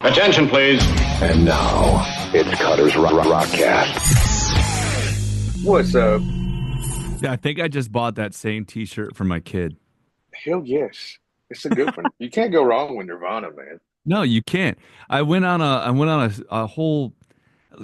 Attention, please. And now, it's Cutter's Rockcast. What's up? Yeah, I think I just bought that same T-shirt for my kid. Hell yes. It's a good one. You can't go wrong with Nirvana, man. No, you can't. I went on a whole,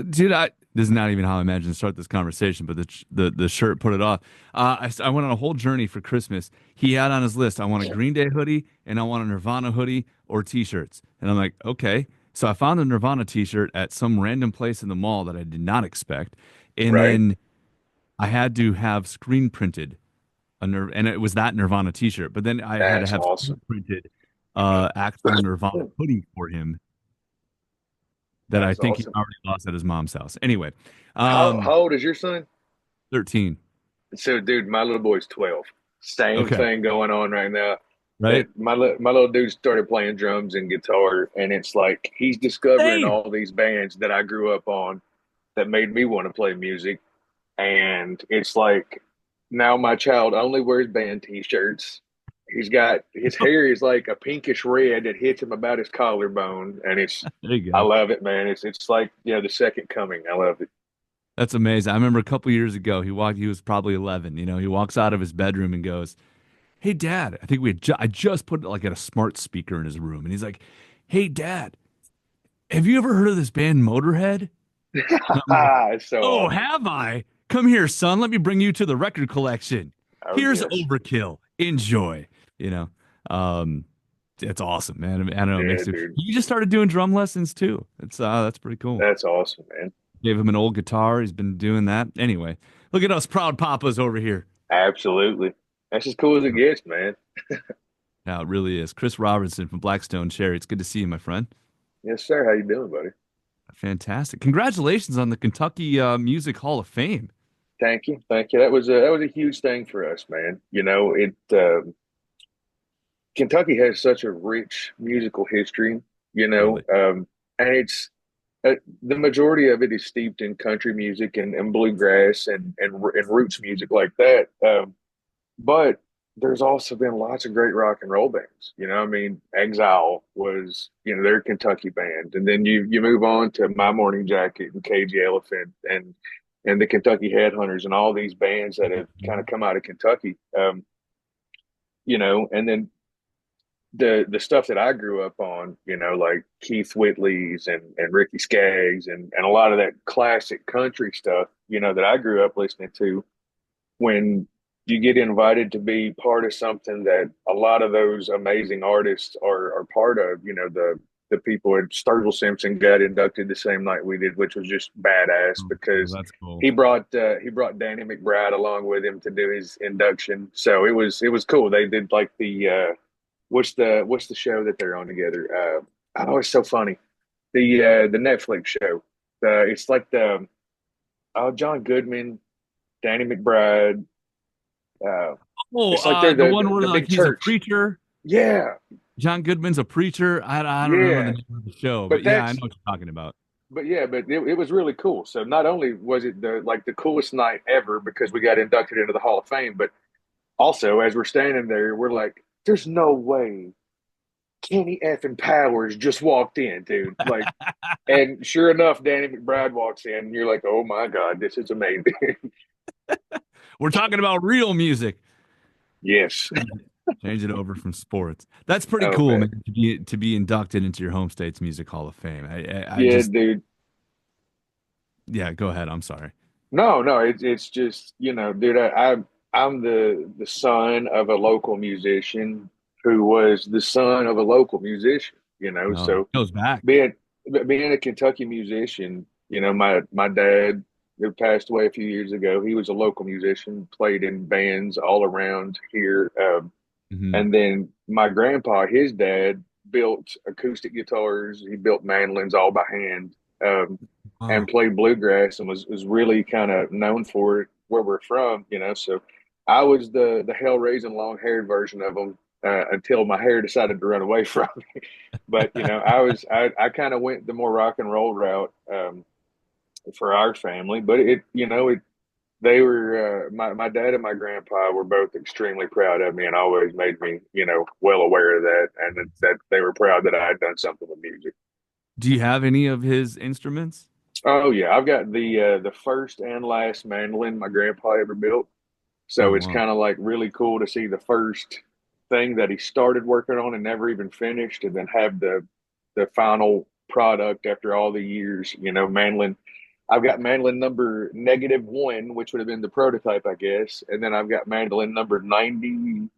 dude. This is not even how I imagined to start this conversation, but the shirt put it off. I went on a whole journey for Christmas. He had on his list, I want a Green Day hoodie and I want a Nirvana hoodie or T-shirts. And I'm like, okay. So I found a Nirvana T-shirt at some random place in the mall that I did not expect, and then I had to have screen printed and it was that Nirvana T-shirt. But then I had to have screen printed actual Nirvana hoodie for him that I think he already lost at his mom's house. Anyway, how old is your son? 13. So, dude, my little boy's 12. Same thing going on right now. Right. My little dude started playing drums and guitar, and it's like he's discovering all these bands that I grew up on that made me want to play music. And it's like now my child only wears band T-shirts. He's got his hair is like a pinkish red that hits him about his collarbone, and it's I love it, man. It's like the second coming. I love it. That's amazing. I remember a couple years ago, he was probably 11. He walks out of his bedroom and goes, "Hey, Dad," I think I just put like a smart speaker in his room, and he's like, "Hey, Dad, have you ever heard of this band Motorhead?" Like, so have I? Come here, son. Let me bring you to the record collection. Here's Overkill. Enjoy. It's awesome, man. I don't know. You just started doing drum lessons too. That's pretty cool. That's awesome, man. Gave him an old guitar. He's been doing that. Anyway, look at us proud papas over here. Absolutely. That's as cool as it gets, man. Yeah, it really is. Chris Robertson from Blackstone Cherry. It's good to see you, my friend. Yes, sir. How you doing, buddy? Fantastic. Congratulations on the Kentucky Music Hall of Fame. Thank you. That was a huge thing for us, man. Kentucky has such a rich musical history, Really? and it's the majority of it is steeped in country music and bluegrass and roots music like that. But there's also been lots of great rock and roll bands. Exile was, they're a Kentucky band. And then you move on to My Morning Jacket and Cagey Elephant and the Kentucky Headhunters and all these bands that have kind of come out of Kentucky. And then the stuff that I grew up on, like Keith Whitley's and Ricky Skaggs and a lot of that classic country stuff, that I grew up listening to. When you get invited to be part of something that a lot of those amazing artists are part of, the people at Sturgill Simpson got inducted the same night we did, which was just badass because that's cool. he brought Danny McBride along with him to do his induction. So it was cool. They did like the what's the show that they're on together? It's so funny. The Netflix show. It's like the John Goodman, Danny McBride. It's like the one where like he's a preacher. Yeah. John Goodman's a preacher. I don't remember the name of the show, but yeah, I know what you're talking about. But it was really cool. So not only was it the coolest night ever because we got inducted into the Hall of Fame, but also as we're standing there, we're like, there's no way Kenny effing Powers just walked in, dude. Like, and sure enough, Danny McBride walks in, and you're like, oh my God, this is amazing. We're talking about real music. Yes. Change it over from sports. That's pretty cool, man, to be inducted into your home state's Music Hall of Fame. Dude. Yeah, go ahead. I'm sorry. No, it's just, dude, I'm the son of a local musician who was the son of a local musician, so it goes back. Being a Kentucky musician, my dad, who passed away a few years ago, he was a local musician, played in bands all around here. And then my grandpa, his dad, built acoustic guitars. He built mandolins all by hand and played bluegrass and was really kind of known for it where we're from, So I was the hell-raising long-haired version of him until my hair decided to run away from me. But, I kind of went the more rock and roll route for our family. But they were my dad and my grandpa were both extremely proud of me and always made me well aware of that, and that they were proud that I had done something with music. Do you have any of his instruments? Oh yeah, I've got the first and last mandolin my grandpa ever built. Oh So it's wow. kind of like really cool to see the first thing that he started working on and never even finished, and then have the final product after all the years. Mandolin. I've got mandolin number -1, which would have been the prototype, I guess, and then I've got mandolin number 95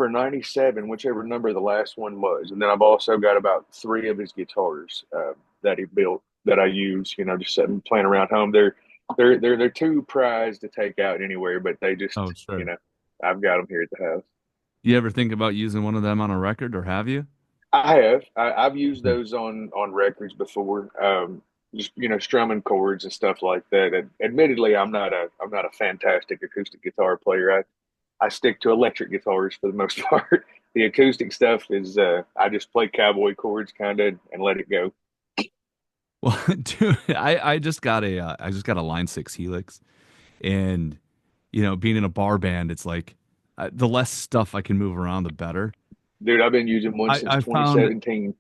or 97, whichever number the last one was. And then I've also got about three of his guitars that he built that I use. Just sitting playing around home. They're too prized to take out anywhere, but they Oh, just sure. I've got them here at the house. You ever think about using one of them on a record, or have you? I have. I've used Hmm. those on records before. Just strumming chords and stuff like that. Admittedly, I'm not a fantastic acoustic guitar player. I stick to electric guitars for the most part. The acoustic stuff is I just play cowboy chords kind of and let it go. Well, dude, I just got a Line 6 Helix, and being in a bar band, it's like the less stuff I can move around, the better. Dude, I've been using one since I found 2017.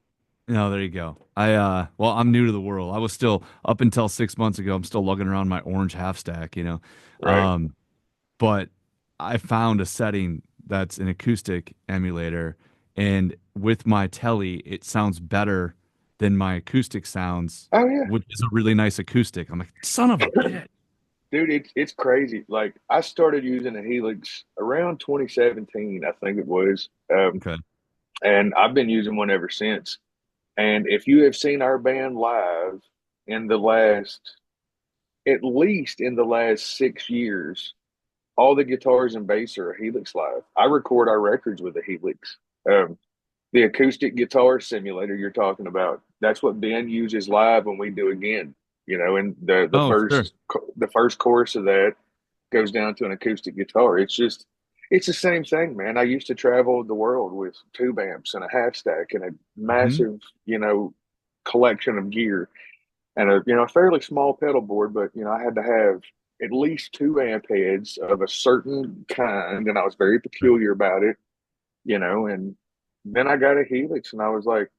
no, there you go. Well, I'm new to the world. I was still up until 6 months ago. I'm still lugging around my orange half stack. Right? But I found a setting that's an acoustic emulator, and with my telly, it sounds better than my acoustic sounds, Oh yeah, which is a really nice acoustic. I'm like, son of a bitch. dude, it's crazy. Like I started using a Helix around 2017, I think it was, Okay. and I've been using one ever since. And if you have seen our band live in the last, at least in the last 6 years, all the guitars and bass are a Helix live. I record our records with a Helix. Um, the acoustic guitar simulator you're talking about, that's what Ben uses live when we do again. And the Oh, sure. first chorus of that goes down to an acoustic guitar. It's the same thing, man. I used to travel the world with tube amps and a half stack and a Hmm. massive, collection of gear and a fairly small pedal board, but I had to have at least two amp heads of a certain kind, and I was very Right. peculiar about it, and then I got a Helix and I was like,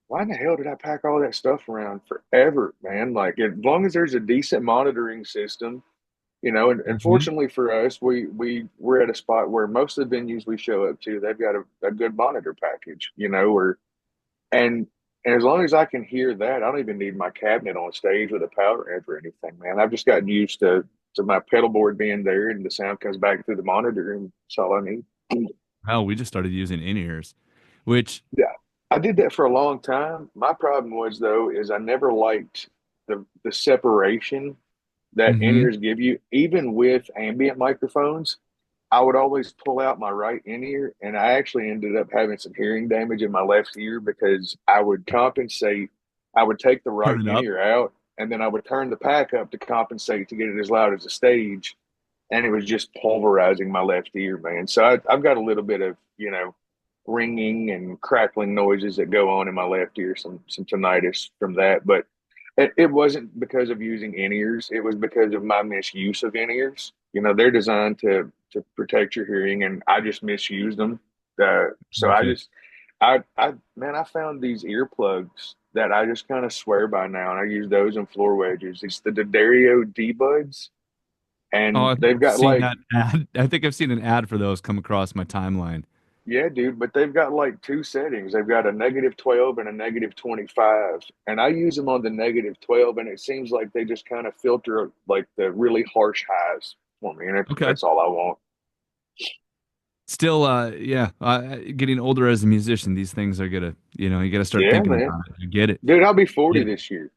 why in the hell did I pack all that stuff around forever, man? Like, as long as there's a decent monitoring system, and Hmm. fortunately for us, we're at a spot where most of the venues we show up to, they've got a good monitor package, or and and as long as I can hear that, I don't even need my cabinet on stage with a power amp or anything, man. I've just gotten used to my pedal board being there and the sound comes back through the monitor and that's all I need. Hell, we just started using in-ears, which, Yeah. I did that for a long time. My problem was though, is I never liked the separation that hmm in-ears give you, even with ambient microphones. I would always pull out my right in ear, and I actually ended up having some hearing damage in my left ear because I would compensate. I would take the right turn it in up. ear out, and then I would turn the pack up to compensate to get it as loud as the stage, and it was just pulverizing my left ear, man. So I've got a little bit of ringing and crackling noises that go on in my left ear, some tinnitus from that, but it wasn't because of using in ears. It was because of my misuse of in ears. They're designed to protect your hearing, and I just misused them. So I Gotcha. just, man, I found these earplugs that I just kind of swear by now, and I use those in floor wedges. It's the D'Addario D Buds, Oh, and I think they've I've got seen like, that ad. I think I've seen an ad for those come across my timeline. yeah, dude, but they've got like two settings. They've got a -12 and a -25. And I use them on the -12, and it seems like they just kind of filter like the really harsh highs for me. And Okay. that's all I want. Still, yeah, getting older as a musician, these things are gonna, you gotta start Yeah, thinking man. about it. I get it. Dude, I'll be 40 Get it. this year.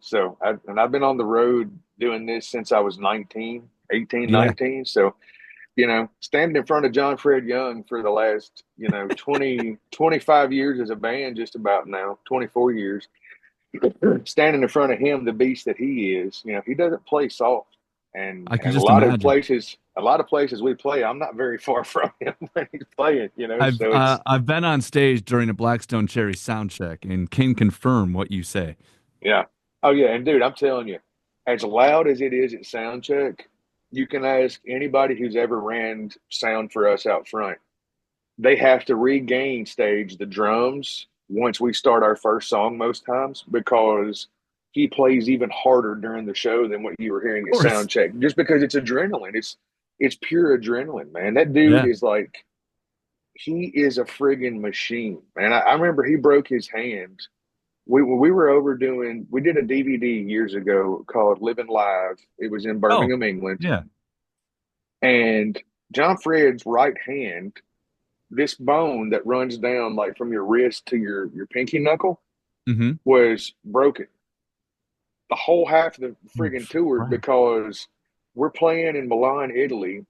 So I've been on the road doing this since I was 19, 18, Yeah. 19. So, standing in front of John Fred Young for the last, 25 years as a band, just about now, 24 years standing in front of him, the beast that he is, he doesn't play soft. And I can and a just lot of imagine. places, a lot of places we play, I'm not very far from him when he's playing. I've So uh, it's I've been on stage during a Blackstone Cherry sound check and can confirm what you say. yeah. Oh yeah, and dude, I'm telling you, as loud as it is at sound check, you can ask anybody who's ever ran sound for us out front. They have to regain stage the drums once we start our first song most times, because he plays even harder during the show than what you were hearing Of at course. sound check, just because it's adrenaline. It's pure adrenaline, man. That dude Yeah. is like, he is a friggin' machine, man. I remember he broke his hand. We were over doing, we did a DVD years ago called Living Live. It was in Oh, Birmingham, England. yeah. And John Fred's right hand, this bone that runs down like from your wrist to your pinky knuckle, Mm-hmm. was broken the whole half of the Oh, friggin' tour, right. because we're playing in Milan, Italy,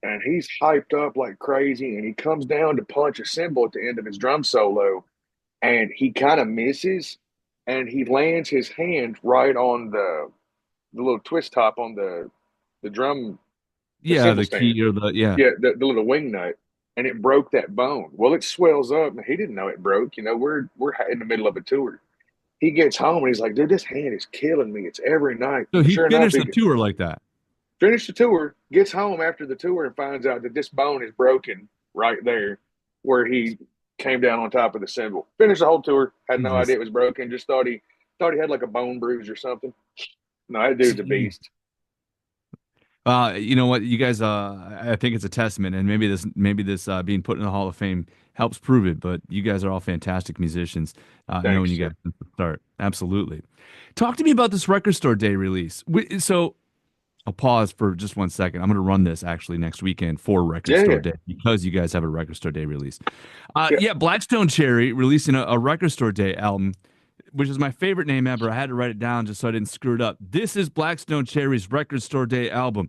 and he's hyped up like crazy, and he comes down to punch a cymbal at the end of his drum solo, and he kind of misses, and he lands his hand right on the little twist top on the drum, the Yeah, cymbal the stand. key or the yeah. Yeah, the little wing nut, and it broke that bone. Well, it swells up, and he didn't know it broke. You know, we're in the middle of a tour. He gets home and he's like, "Dude, this hand is killing me. It's every night." So he Sure enough, finished he the tour like that. finished the tour, gets home after the tour, and finds out that this bone is broken right there where he came down on top of the cymbal. Finished the whole tour, had no idea Jesus. it was broken. Just thought he had like a bone bruise or something. No, that dude's a Jeez. beast. You know what, you guys, I think it's a testament, and maybe this being put in the Hall of Fame helps prove it, but you guys are all fantastic musicians, knowing Thanks, you sir. guys from the start. Absolutely. Talk to me about this Record Store Day release. So I'll pause for just 1 second. I'm going to run this actually next weekend for Record Yeah, Store yeah, Day because you guys have a Record Store Day release. yeah. Yeah, Blackstone Cherry releasing a Record Store Day album, which is my favorite name ever. I had to write it down just so I didn't screw it up. This is Blackstone Cherry's Record Store Day album.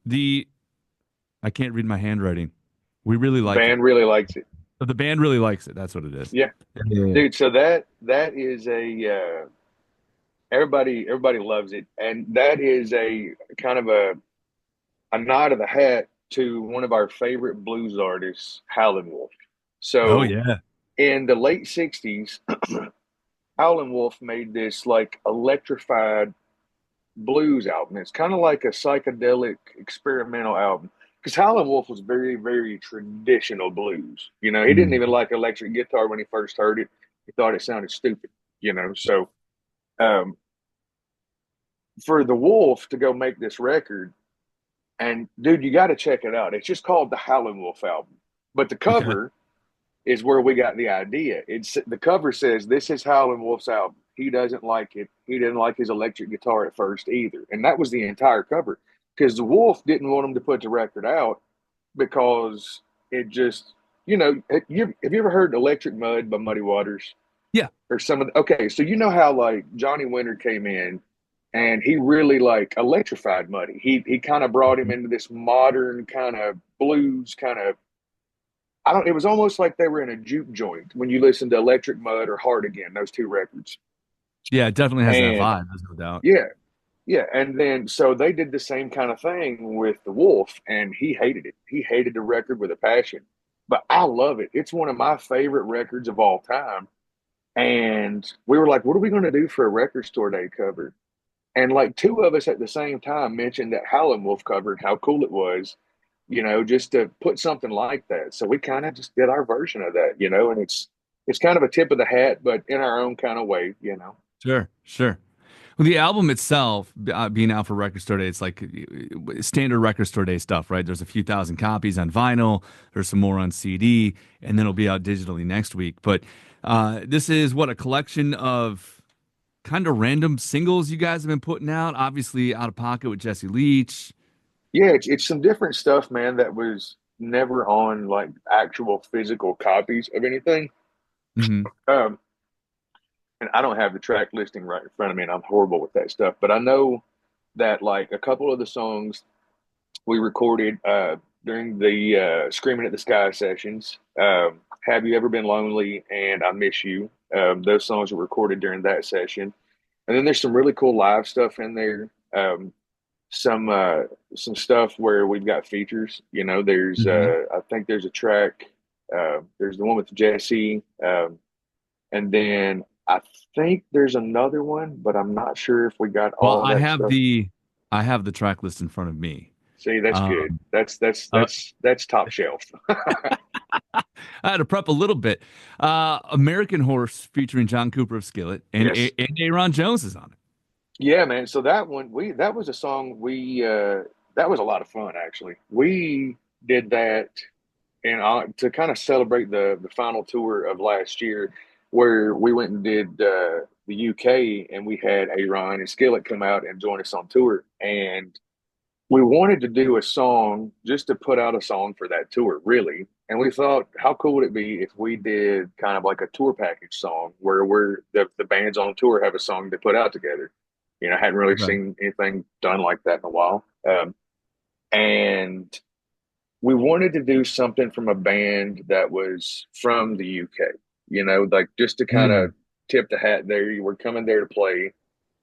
The I can't read my handwriting. We really like it. Band really likes it. The band really likes it. That's what it is. Yeah, Yeah. dude. So that is a everybody loves it, and that is a kind of a nod of the hat to one of our favorite blues artists, Howlin' Wolf. Oh So yeah. in the late 60s, Howlin' Wolf made this like electrified blues album. It's kind of like a psychedelic experimental album. Because Howlin' Wolf was very, very traditional blues. You know, he didn't Mm. even like electric guitar when he first heard it. He thought it sounded stupid, you know. So um, for the Wolf to go make this record, and dude, you got to check it out. It's just called the Howlin' Wolf album. But the Okay. cover is where we got the idea. It's the cover says this is Howlin' Wolf's album. He doesn't like it. He didn't like his electric guitar at first either, and that was the entire cover because the Wolf didn't want him to put the record out because it just, you know, have you ever heard Electric Mud by Muddy Waters Yeah. or some of the, okay, so you know how like Johnny Winter came in and he really like electrified Muddy. He kind of brought him into this modern kind of blues kind of, I don't, it was almost like they were in a juke joint when you listen to Electric Mud or Hard Again, those two records. Yeah, it definitely has that And vibe. There's no doubt. yeah, yeah. And then so they did the same kind of thing with The Wolf, and he hated it. He hated the record with a passion. But I love it. It's one of my favorite records of all time. And we were like, what are we going to do for a record store day cover? And like two of us at the same time mentioned that Howlin' Wolf cover and how cool it was, you know, just to put something like that. So we kind of just did our version of that, you know, and it's kind of a tip of the hat, but in our own kind of way, you know. Sure, sure. Well, the album itself, being out for Record Store Day, it's like standard Record Store Day stuff, right? There's a few thousand copies on vinyl. There's some more on CD, and then it'll be out digitally next week. But this is what a collection of kind of random singles you guys have been putting out. Obviously, Out of Pocket with Jesse Leach. Yeah, it's some different stuff, man, that was never on like actual physical copies of anything. Hmm. Um, and I don't have the track listing right in front of me, and I'm horrible with that stuff. But I know that like a couple of the songs we recorded during the Screaming at the Sky sessions, Have You Ever Been Lonely and I Miss You. Those songs were recorded during that session. And then there's some really cool live stuff in there. Some some stuff where we've got features. You know, there's Hmm. I think there's a track. There's the one with Jesse, and then I think there's another one, but I'm not sure if we got Well, all that stuff. I have the track list in front of me. See, that's good. Um, That's uh, that's top shelf. I had to prep a little bit. American Horse featuring John Cooper of Skillet Yes. and Aaron Jones is on it. Yeah, man. So that one, that was a song that was a lot of fun actually. We did that and to kind of celebrate the final tour of last year, where we went and did the UK, and we had Aaron and Skillet come out and join us on tour, and we wanted to do a song just to put out a song for that tour, really. And we thought, how cool would it be if we did kind of like a tour package song where the bands on tour have a song to put out together. I hadn't really Okay. seen anything done like that in a while. And we wanted to do something from a band that was from the UK, like just to kind Hmm. of tip the hat there. You were coming there to play.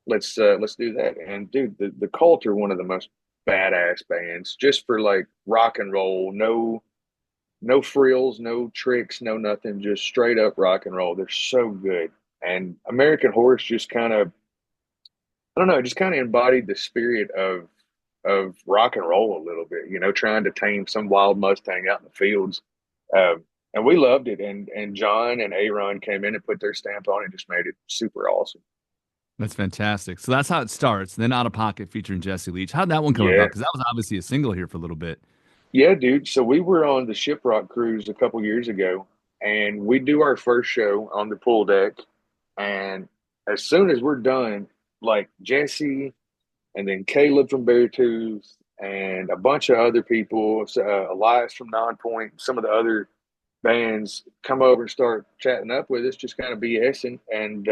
Let's do that. And dude, the Cult are one of the most badass bands just for like rock and roll. No frills, no tricks, no nothing, just straight up rock and roll. They're so good. And American Horse just kind of, I don't know, just kind of embodied the spirit of rock and roll a little bit, trying to tame some wild Mustang out in the fields. And we loved it. And John and Aaron came in and put their stamp on it, just made it super awesome. That's fantastic. So that's how it starts. Then Out of Pocket featuring Jesse Leach. How'd that one come about? Yeah. Because that was obviously a single here for a little bit. Yeah, dude. So we were on the Shiprock cruise a couple years ago, and we do our first show on the pool deck. And as soon as we're done, like Jesse and then Caleb from Beartooth and a bunch of other people, Elias from Nonpoint, some of the other bands come over and start chatting up with us, just kind of BSing. And,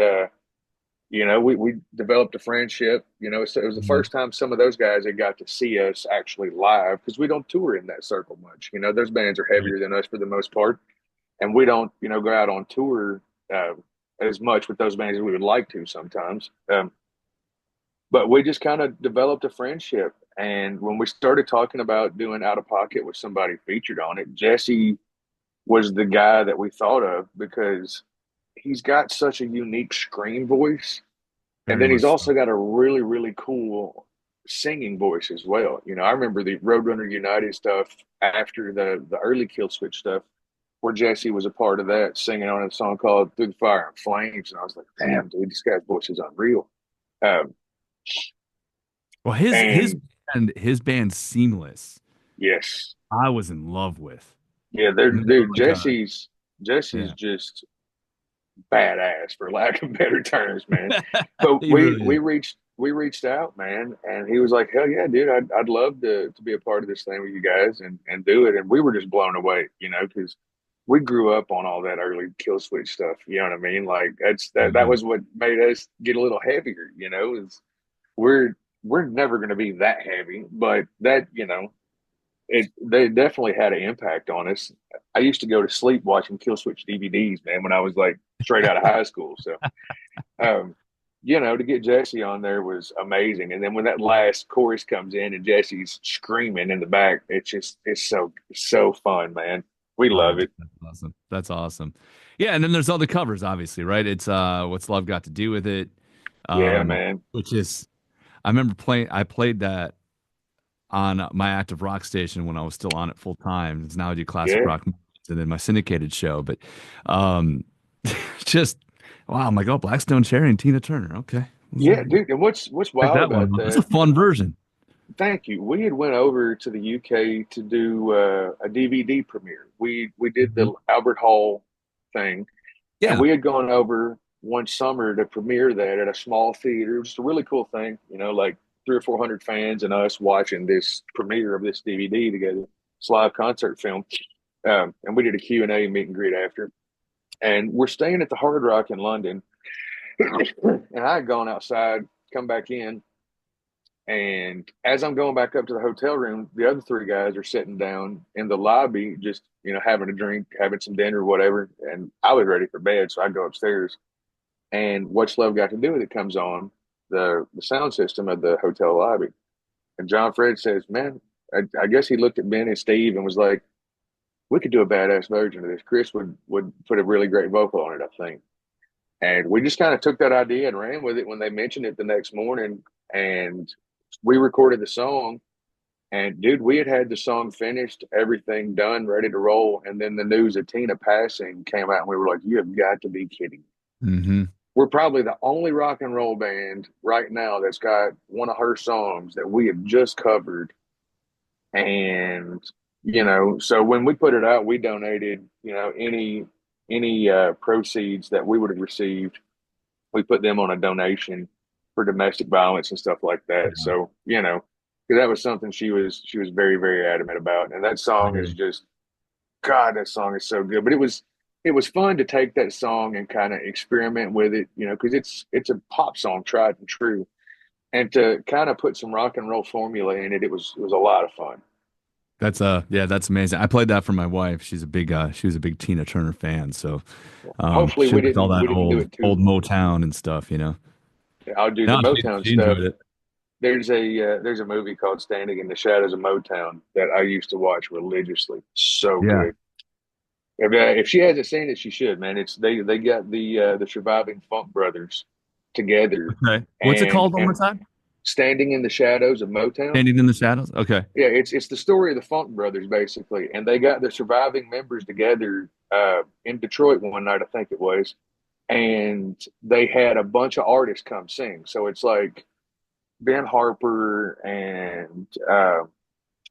we developed a friendship. So it was the Mhm. first time some of those guys had got to see us actually live because we don't tour in that circle much. Those bands are Right. heavier than us for the most part. And we don't, go out on tour as much with those bands as we would like to sometimes. But we just kind of developed a friendship. And when we started talking about doing Out of Pocket with somebody featured on it, Jesse was the guy that we thought of because he's got such a unique scream voice. And Very then he's much also so. got a really, really cool singing voice as well. I remember the Roadrunner United stuff after the early Kill Switch stuff, where Jesse was a part of that, singing on a song called Through the Fire and Flames. And I was like, damn, dude, this guy's voice is unreal. Um, Well, and his band Seamless, yes, I was in love with. yeah, I mean, they dude, were like Jesse's yeah. just badass for lack of better terms, man. But He really is. we reached out, man, and he was like, hell yeah, dude, I'd love to be a part of this thing with you guys and do it. And we were just blown away, because we grew up on all that early Kill Switch stuff. You know what I mean? Like that Mhm. was what made us get a little heavier. Is we're we're never going to be that heavy, but that they definitely had an impact on us. I used to go to sleep watching Kill Switch DVDs, man, when I was like straight out of high school. So, um, to get Jesse on there was amazing. And then when that last chorus comes in and Jesse's screaming in the back, it's so fun, man. We Oh, love dude, it. that's awesome. That's awesome. Yeah, and then there's all the covers, obviously, right? It's What's Love Got to Do with It? Yeah, Um, man. which is I remember I played that on my active rock station when I was still on it full time. It's now I do classic Yeah, rock and then my syndicated show. But um just wow, I'm like, oh, Blackstone Cherry and Tina Turner. Okay. yeah, dude. And what's Check wild that one about out. That's a that? fun version. Thank you. We had went over to the UK to do a DVD premiere. We did Mhm. the Albert Hall thing, and Yeah. we had gone over one summer to premiere that at a small theater. It was just a really cool thing, like 300 or 400 fans and us watching this premiere of this DVD together. It's a live concert film, and we did a Q&A meet and greet after. And we're staying at the Hard Rock in London, and I had gone outside, come back in, and as I'm going back up to the hotel room, the other three guys are sitting down in the lobby, just having a drink, having some dinner, whatever. And I was ready for bed, so I go upstairs. And What's Love Got to Do with It comes on the sound system of the hotel lobby. And John Fred says, "Man, I guess he looked at Ben and Steve and was like, we could do a badass version of this. Chris would put a really great vocal on it, I think." And we just kind of took that idea and ran with it when they mentioned it the next morning. And we recorded the song. And dude, we had the song finished, everything done, ready to roll. And then the news of Tina passing came out, and we were like, you have got to be kidding. Mm-hmm. We're probably the only rock and roll band right now that's got one of her songs that we have just covered. And, so when we put it out, we donated, any proceeds that we would have received, we put them on a donation for domestic violence and stuff like that. Yeah. So, 'cause that was something she was very, very adamant about. And that song is just, God, that song is so good. But it was fun to take that song and kind of experiment with it, because it's a pop song, tried and true. And to kind of put some rock and roll formula in it, it was a lot of fun. That's amazing. I played that for my wife. She was a big Tina Turner fan. So Hopefully she we liked all didn't that we didn't do it old too. Motown and stuff. I'll do the No, Motown she stuff. enjoyed it. There's a movie called Standing in the Shadows of Motown that I used to watch religiously. So Yeah. good. If she hasn't seen it, she should, man. It's they got the surviving Funk brothers together Okay. What's it and called one more and time? standing in the shadows of Motown. Standing in the Shadows. Okay. Yeah, it's the story of the Funk brothers basically, and they got the surviving members together in Detroit one night, I think it was, and they had a bunch of artists come sing. So it's like Ben Harper and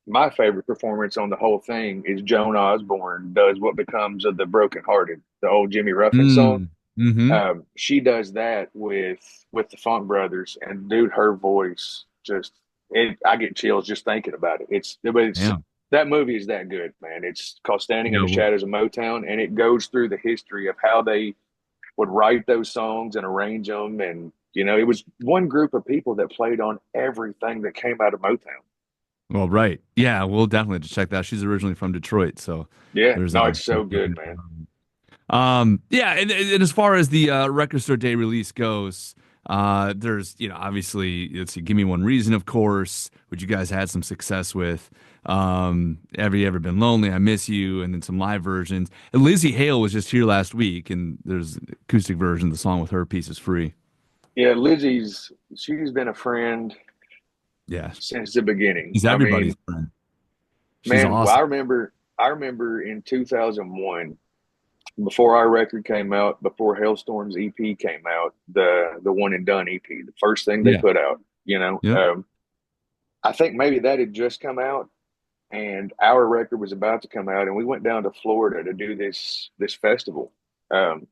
my favorite performance on the whole thing is Joan Osborne does "What Becomes of the Broken Hearted," the old Jimmy Ruffin song. Mm. Mm-hmm. She does that with the Funk Brothers, and dude, her voice just I get chills just thinking about it. But it's Yeah. that movie is that good, man. It's called Standing in the Yeah. Shadows of Motown, and it goes through the history of how they would write those songs and arrange them, and it was one group of people that played on everything that came out of Motown. Well, right. Yeah, we'll definitely have to check that. She's originally from Detroit, so Yeah, there's no, it's so good, man. yeah, and as far as the record store day release goes, there's obviously let's see, Give Me One Reason, of course, which you guys had some success with. Have You Ever Been Lonely? I Miss You, and then some live versions. And Lizzie Hale was just here last week, and there's an acoustic version of the song with her. Piece is free. Yeah, she's been a friend Yeah, since the beginning. she's I everybody's mean, friend. She's man, well, awesome. I remember in 2001, before our record came out, before Hailstorm's EP came out, the One and Done EP, the first thing they Yeah. put out, Yep. I think maybe that had just come out, and our record was about to come out, and we went down to Florida to do this festival. Um,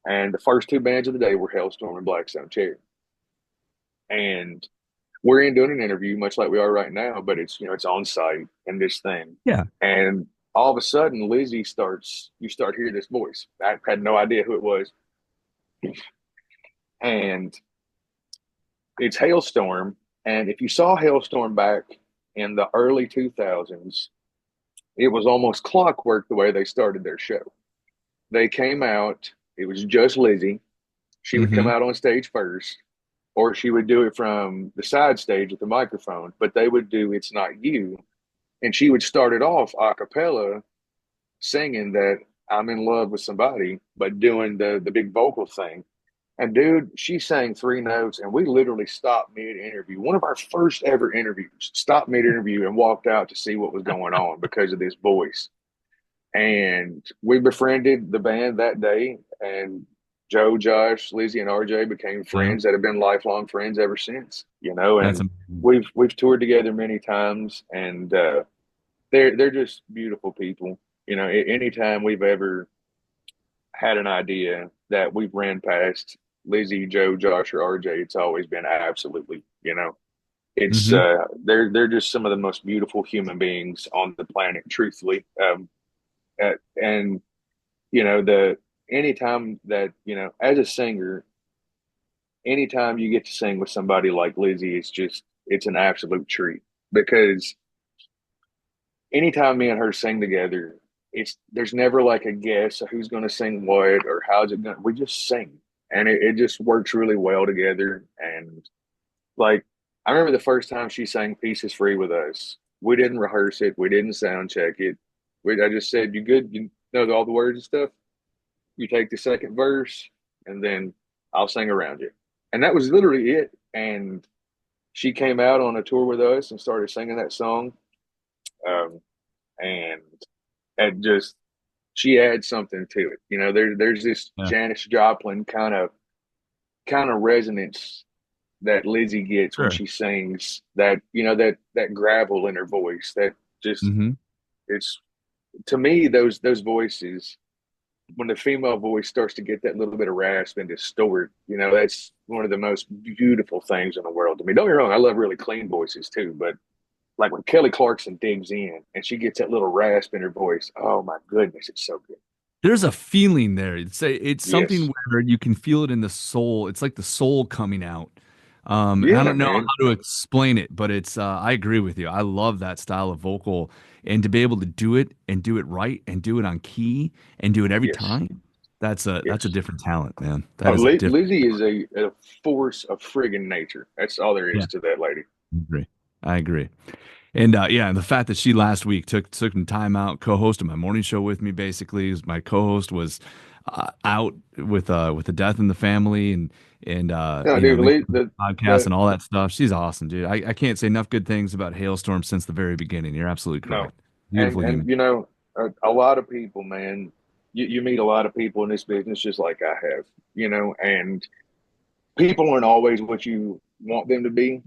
and the first two bands of the day were Hailstorm and Blackstone Cherry. And we're in doing an interview, much like we are right now, but it's on site and this thing. Yeah. And all of a sudden, you start hearing this voice. I had no idea who it was. And it's Hailstorm. And if you saw Hailstorm back in the early 2000s, it was almost clockwork the way they started their show. They came out, it was just Lizzie. She would come Mm-hmm. out on stage first, or she would do it from the side stage with the microphone, but they would do It's Not You. And she would start it off a cappella singing that I'm in love with somebody, but doing the big vocal thing. And dude, she sang three notes, and we literally stopped mid interview. One of our first ever interviews, stopped mid interview and walked out to see what was going on because of this voice. And we befriended the band that day, and Joe, Josh, Lizzie, and RJ became Yeah. friends that have been lifelong friends ever since. That's And amazing. we've toured together many times, and they're just beautiful people. Anytime we've ever had an idea that we've ran past Lizzie, Joe, Josh, or RJ, it's always been absolutely. It's Mm-hmm. they're just some of the most beautiful human beings on the planet, truthfully. And the anytime that as a singer, anytime you get to sing with somebody like Lizzie, it's an absolute treat because anytime me and her sing together, there's never like a guess of who's going to sing what or how's it going. We just sing, and it just works really well together. And like I remember the first time she sang "Pieces Free" with us. We didn't rehearse it. We didn't sound check it. I just said, "You good? You know all the words and stuff. You take the second verse, and then I'll sing around you." And that was literally it. And she came out on a tour with us and started singing that song. and and just she adds something to it. There's this Yeah. Janis Joplin kind of resonance that Lizzie gets when Sure. she sings, that gravel in her voice, that just Hmm. it's to me, those voices, when the female voice starts to get that little bit of rasp and distort, that's one of the most beautiful things in the world to me. Don't get me wrong, I love really clean voices too, but like when Kelly Clarkson digs in and she gets that little rasp in her voice, oh my goodness, it's so good. There's a feeling there. It's Yes. something where you can feel it in the soul. It's like the soul coming out. And I Yeah, don't know man. how to explain it, but I agree with you. I love that style of vocal, and to be able to do it and do it right and do it on key and do it every Yes. time. That's a Yes. different talent, man. That is a different. Lizzie is a force of friggin' nature. That's all there Yeah, is to that lady. I agree. I agree. And yeah, and the fact that she last week took some time out, co-hosted my morning show with me, basically, 'cause my co-host was out with a death in the family, and No, you know, dude, then podcast the and all that stuff. She's awesome, dude. I can't say enough good things about Hailstorm since the very beginning. You're absolutely no, correct. Beautiful and human. a lot of people, man. You meet a lot of people in this business, just like I have, and people aren't always what you want them to be.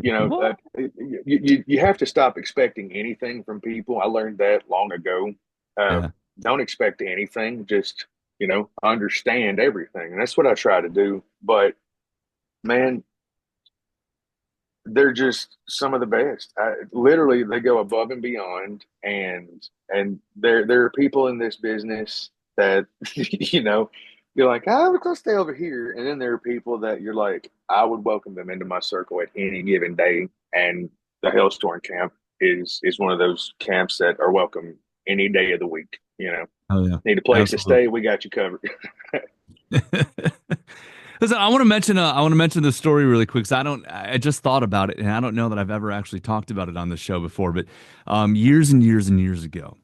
What? You have to stop expecting anything from people. I learned that long ago. Yeah. Don't expect anything. Just understand everything, and that's what I try to do. But man, they're just some of the best. Literally, they go above and beyond, and there are people in this business that you're like, let's stay over here, and then there are people that you're like, I would welcome them into my circle at any given day, and the Hailstorm camp is one of those camps that are welcome any day of the week. Oh yeah. Need a place to Absolutely. stay, we got you covered. Listen, I want to mention this story really quick. 'Cause I just thought about it, and I don't know that I've ever actually talked about it on the show before. But years and years and years ago,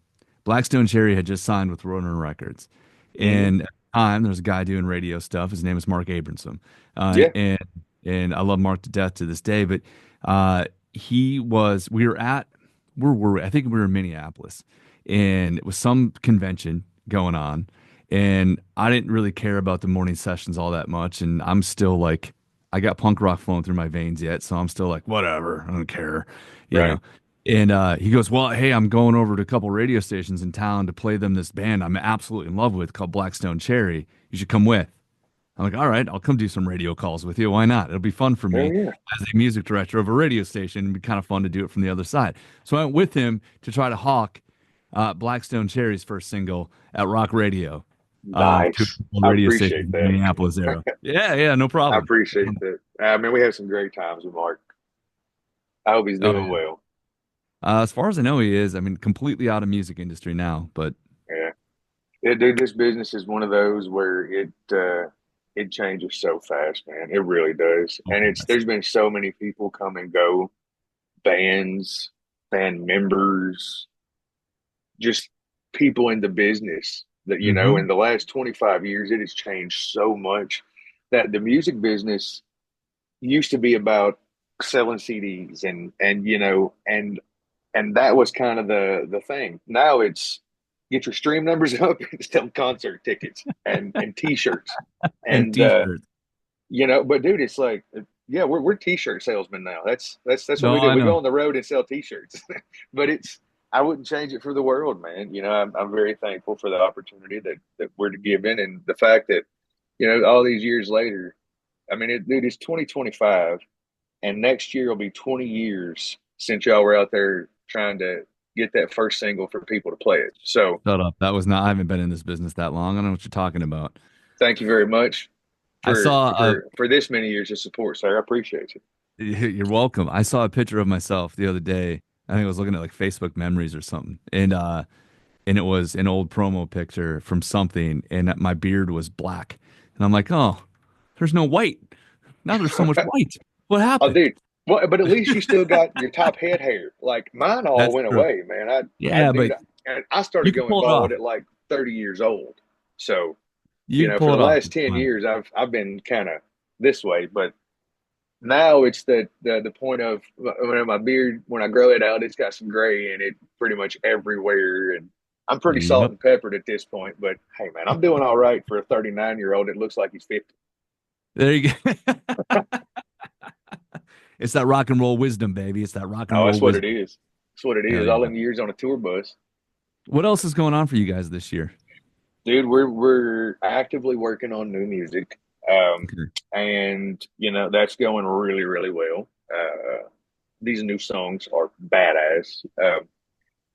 Blackstone Cherry had just signed with Roadrunner Records, Hmm. and at the time there was a guy doing radio stuff. His name is Mark Abramson, uh, Yeah. and and I love Mark to death to this day. But he was we were at where were we? I think we were in Minneapolis, and it was some convention going on, and I didn't really care about the morning sessions all that much. And I'm still like, I got punk rock flowing through my veins yet. So I'm still like, whatever, I don't care, you Right. know. And he goes, well, hey, I'm going over to a couple radio stations in town to play them this band I'm absolutely in love with called Blackstone Cherry. You should come with. I'm like, all right, I'll come do some radio calls with you. Why not? It'll be fun for Hell me yeah. as a music director of a radio station. It'd be kind of fun to do it from the other side. So I went with him to try to hawk Blackstone Cherry's first single at Rock Radio to a Nice. couple I radio stations appreciate in the that. Minneapolis area. Yeah, yeah, no I problem. appreciate that. I mean, we have some great times with Mark. I hope he's Oh doing yeah. well. As far as I know, he is. I mean, completely out of music industry now, but Yeah. Dude, this business is one of those where it changes so fast, man. It really does. oh, And yes. there's been so many people come and go, bands, band members, just people in the business that, Hmm. in the last 25 years, it has changed so much that the music business used to be about selling CDs and that was kind of the thing. Now it's get your stream numbers up and sell concert tickets and t-shirts. And And t-shirts. but dude, it's like yeah, we're t-shirt salesmen now. That's what No, we do. I We go know. on the road and sell t-shirts. But I wouldn't change it for the world, man. I'm very thankful for the opportunity that we're given and the fact that, all these years later, I mean, dude, it's 2025 and next year will be 20 years since y'all were out there trying to get that first single for people to play it. So Shut up. That was not. I haven't been in this business that long. I don't know what you're talking about. thank you very much I for saw a. for this many years of support, sir. I appreciate you. You're welcome. I saw a picture of myself the other day. I think I was looking at like Facebook memories or something, and it was an old promo picture from something, and my beard was black, and I'm like, oh, there's no white. Now there's so much white. What Oh, happened? dude. Well, but at least you still got your top head hair. Like mine all That's went true. away, man. Yeah, Dude, but I you started can going pull it bald off. at like 30 years old. So, You can for pull the it off. last It's 10 fine. years, I've been kind of this way, but Now it's the point of when my beard, when I grow it out, it's got some gray in it pretty much everywhere. And I'm pretty salt Yep. and peppered at this point. But hey, man, I'm doing all right for a 39-year-old. It looks like he's 50. There you go. It's that rock and roll wisdom, baby. It's that rock and Oh, roll that's what it wisdom. is. That's what it Hell is. yeah. All them years on a tour bus. What else is going on for you guys this year? Dude, we're actively working on new music. Okay. And that's going really, really well. These new songs are badass.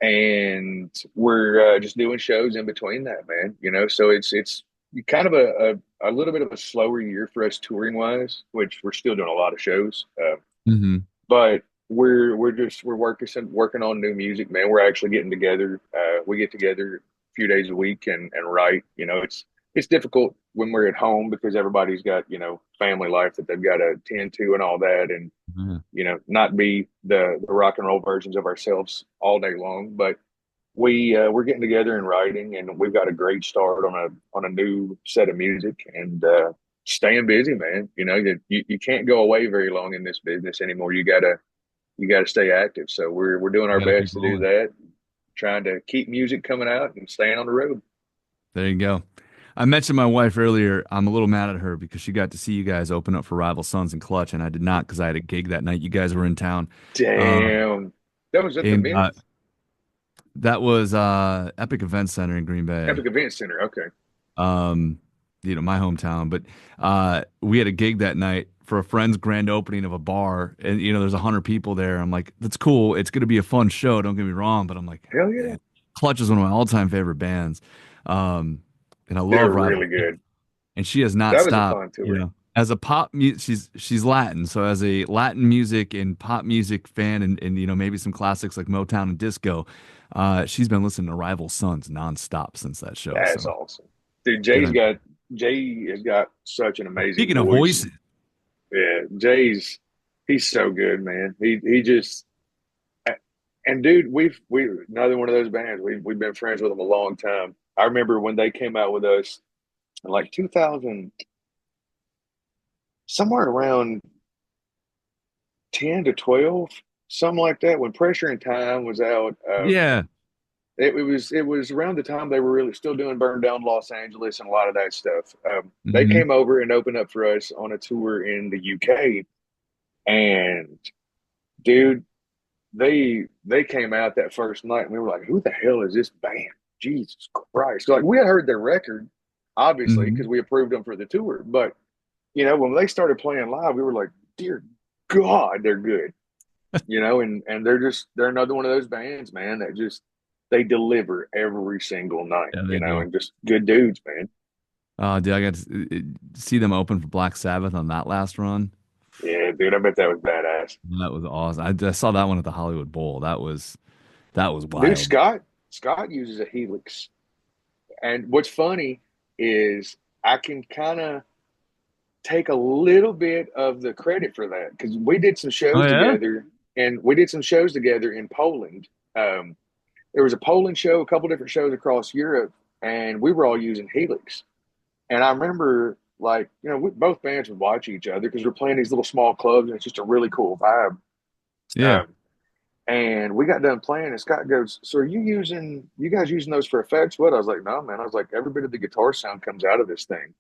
And we're just doing shows in between that, man. So it's kind of a little bit of a slower year for us touring wise, which we're still doing a lot of shows. Mm-hmm. But we're working on new music, man. We're actually getting together. We get together a few days a week and write. It's difficult when we're at home because everybody's got family life that they've got to tend to and all that, and not be the rock and roll versions of ourselves all day long. But we're getting together and writing, and we've got a great start on a new set of music, and staying busy, man. You can't go away very long in this business anymore. You gotta stay active. So we're doing our You gotta keep best to do rolling. that, trying to keep music coming out and staying on the road. There you go. I mentioned my wife earlier. I'm a little mad at her because she got to see you guys open up for Rival Sons and Clutch, and I did not because I had a gig that night. You guys were in town. Damn, that was at the And Mint that was Epic Event Center in Green Bay. Epic Event Center. Okay, Um, my hometown. But we had a gig that night for a friend's grand opening of a bar, and there's 100 people there. I'm like, that's cool. It's gonna be a fun show. Don't get me wrong, but I'm like, hell yeah, man, Clutch is one of my all-time favorite bands. And I they're love Rival. really good. And she has not That was a stopped. fun tour. As a she's Latin, so as a Latin music and pop music fan, and maybe some classics like Motown and disco, she's been listening to Rival Sons nonstop since that show. That's So awesome, dude. good. Jay has got such an amazing Speaking of voice. voices, Yeah, he's so good, man. He just and dude, we another one of those bands. We've been friends with them a long time. I remember when they came out with us in like 2000, somewhere around 10 to 12, something like that. When Pressure and Time was out, yeah. it was around the time they were really still doing Burn Down Los Angeles and a lot of that stuff. They Hmm. came over and opened up for us on a tour in the UK, and dude, they came out that first night, and we were like, "Who the hell is this band? Jesus Christ!" Like we had heard their record, obviously, Hmm. because we approved them for the tour, but when they started playing live, we were like, "Dear God, they're good." And they're another one of those bands, man, that just they deliver every single night, Yeah, they do. and just good dudes, man. Dude, I got to see them open for Black Sabbath on that last run. Yeah, dude, I bet that was badass. That was awesome. I saw that one at the Hollywood Bowl. That was Dude, wild. Scott uses a Helix. And what's funny is I can kind of take a little bit of the credit for that because we did some Oh shows yeah. together in Poland. There was a Poland show, a couple different shows across Europe, and we were all using Helix. And I remember, like, both bands would watch each other because we're playing these little small clubs, and it's just a really cool vibe. Yeah. Um, and we got done playing, and Scott goes, "So are you guys using those for effects?" What? I was like, "No, man." I was like, "Every bit of the guitar sound comes out of this thing."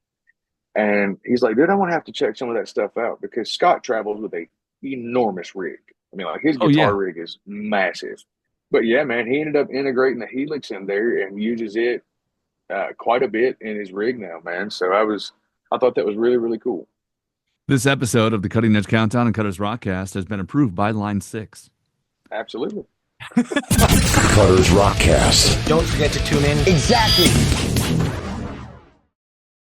And he's like, "Dude, I want to have to check some of that stuff out," because Scott travels with a enormous rig. I mean, like his Oh yeah. guitar rig is massive. But yeah, man, he ended up integrating the Helix in there and uses it quite a bit in his rig now, man. So I thought that was really, really cool. This episode of the Cutting Edge Countdown and Cutters Rockcast has been approved by Line 6. Absolutely. Cutter's Rockcast. Don't forget to tune in. Exactly.